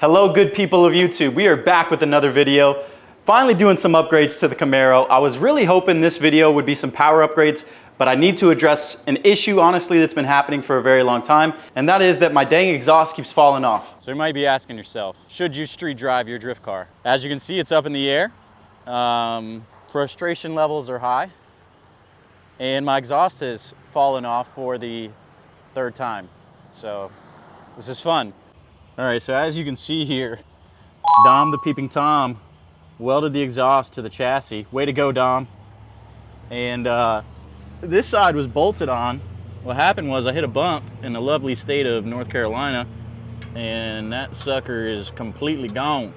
Hello, good people of YouTube. We are back with another video. Finally doing some upgrades to the Camaro. I was really hoping this video would be some power upgrades, but I need to address an issue, honestly, that's been happening for a very long time, and that is that my dang exhaust keeps falling off. So you might be asking yourself, should you street drive your drift car? As you can see, it's up in the air. Frustration levels are high, and my exhaust has fallen off for the third time. So this is fun. All right, so as you can see here, Dom the Peeping Tom welded the exhaust to the chassis. Way to go, Dom. And this side was bolted on. What happened was I hit a bump in the lovely state of North Carolina, and that sucker is completely gone.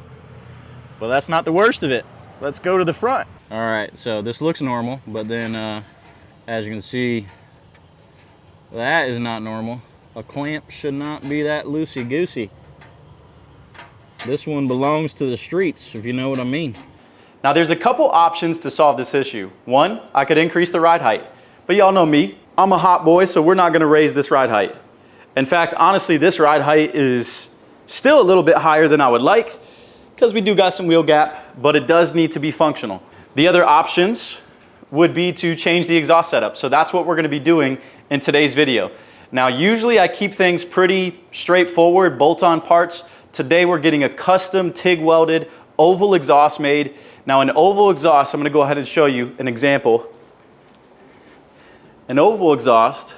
But that's not the worst of it. Let's go to the front. All right, so this looks normal, but then as you can see, that is not normal. A clamp should not be that loosey-goosey. This one belongs to the streets, if you know what I mean. Now there's a couple options to solve this issue. One, I could increase the ride height, but y'all know me, I'm a hot boy, so we're not gonna raise this ride height. In fact, honestly, this ride height is still a little bit higher than I would like, because we do got some wheel gap, but it does need to be functional. The other options would be to change the exhaust setup. So that's what we're gonna be doing in today's video. Now, usually I keep things pretty straightforward, bolt-on parts. Today we're getting a custom TIG welded oval exhaust made. Now an oval exhaust, I'm gonna go ahead and show you an example. An oval exhaust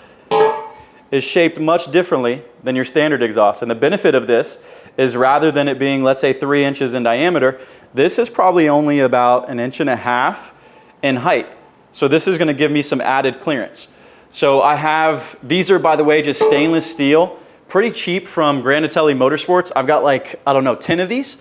is shaped much differently than your standard exhaust. And the benefit of this is rather than it being, let's say, 3 inches in diameter, this is probably only about 1.5 inches in height. So this is gonna give me some added clearance. So I have, these are, by the way, just stainless steel, pretty cheap from Granatelli Motorsports. I've got like, I don't know, 10 of these.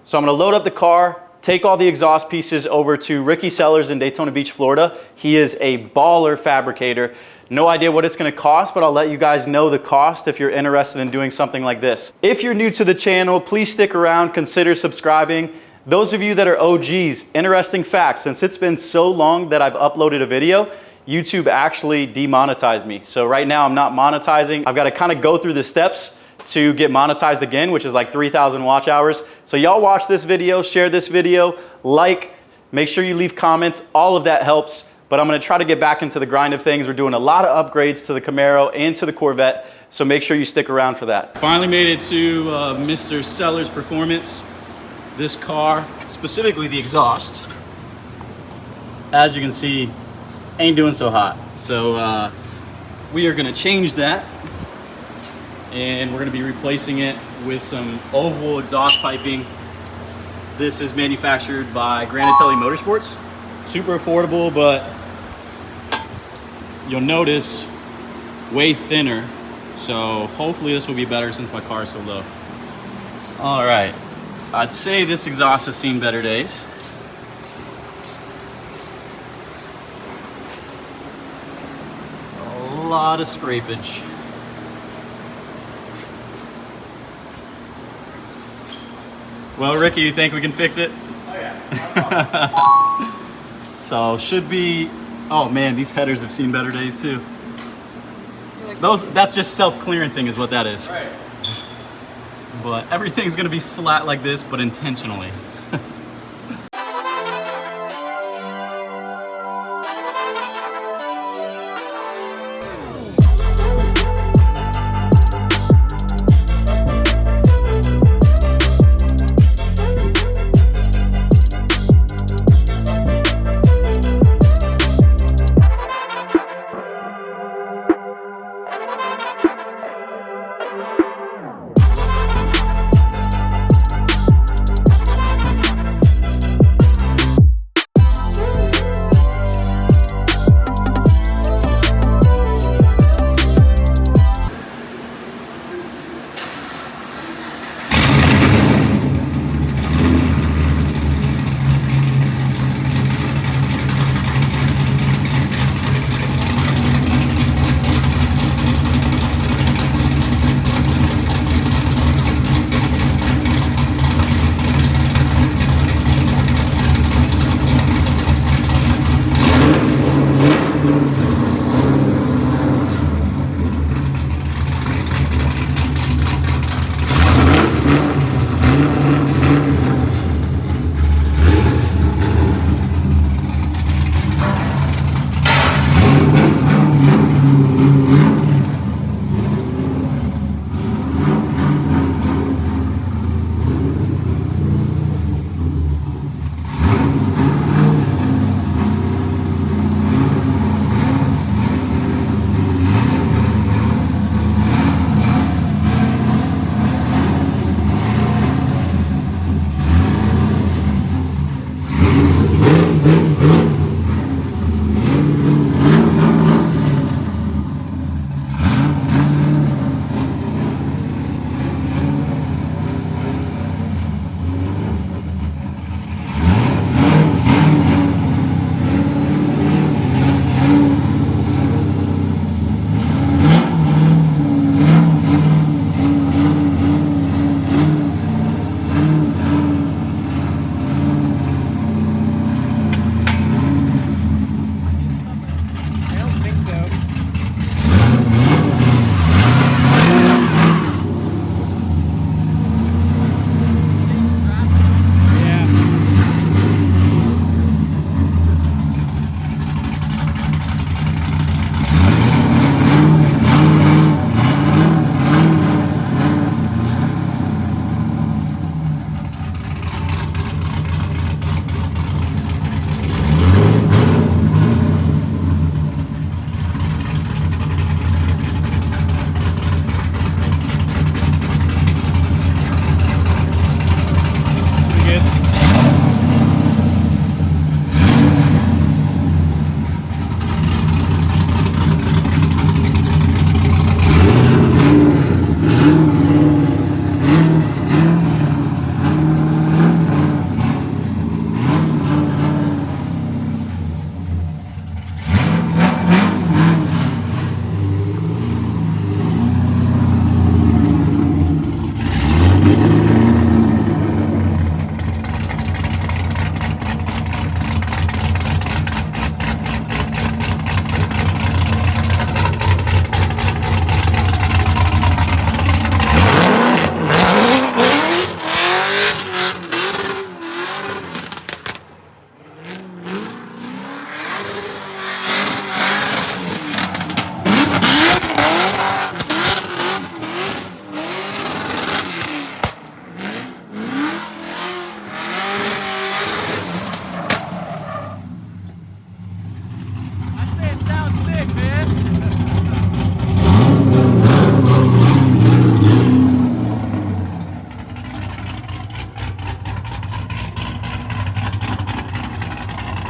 So I'm gonna load up the car, take all the exhaust pieces over to Ricky Sellers in Daytona Beach, Florida. He is a baller fabricator. No idea what it's gonna cost, but I'll let you guys know the cost if you're interested in doing something like this. If you're new to the channel, please stick around, consider subscribing. Those of you that are OGs, interesting fact, since it's been so long that I've uploaded a video, YouTube actually demonetized me. So right now I'm not monetizing. I've got to kind of go through the steps to get monetized again, which is like 3,000 watch hours. So y'all watch this video, share this video, like, make sure you leave comments. All of that helps. But I'm going to try to get back into the grind of things. We're doing a lot of upgrades to the Camaro and to the Corvette. So make sure you stick around for that. Finally made it to Mr. Sellers Performance. This car, specifically the exhaust, as you can see, ain't doing so hot. So we are gonna change that, and we're gonna be replacing it with some oval exhaust piping. This is manufactured by Granatelli Motorsports. Super affordable, but you'll notice way thinner. So hopefully this will be better since my car is so low. All right, I'd say this exhaust has seen better days. A lot of scrapage. Well, Ricky, you think we can fix it? Oh yeah. So should be, oh man, these headers have seen better days too. That's just self-clearancing is what that is. Right. But everything's gonna be flat like this, but intentionally.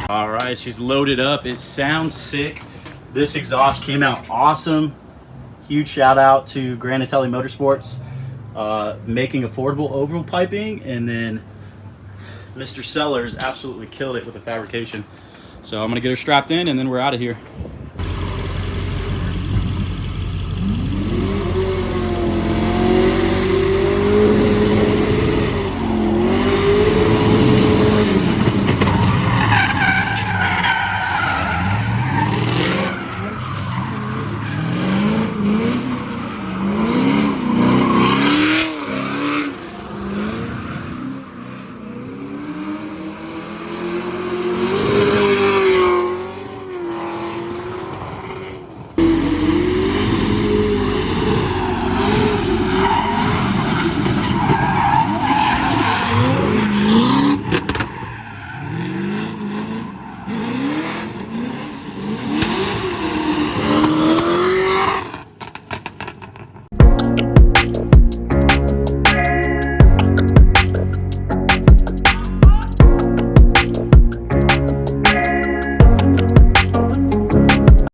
All right, she's loaded up. It sounds sick. This exhaust came out awesome. Huge shout out to Granatelli Motorsports, making affordable oval piping, and then Mr. Sellers absolutely killed it with the fabrication. So I'm gonna get her strapped in and then we're out of here.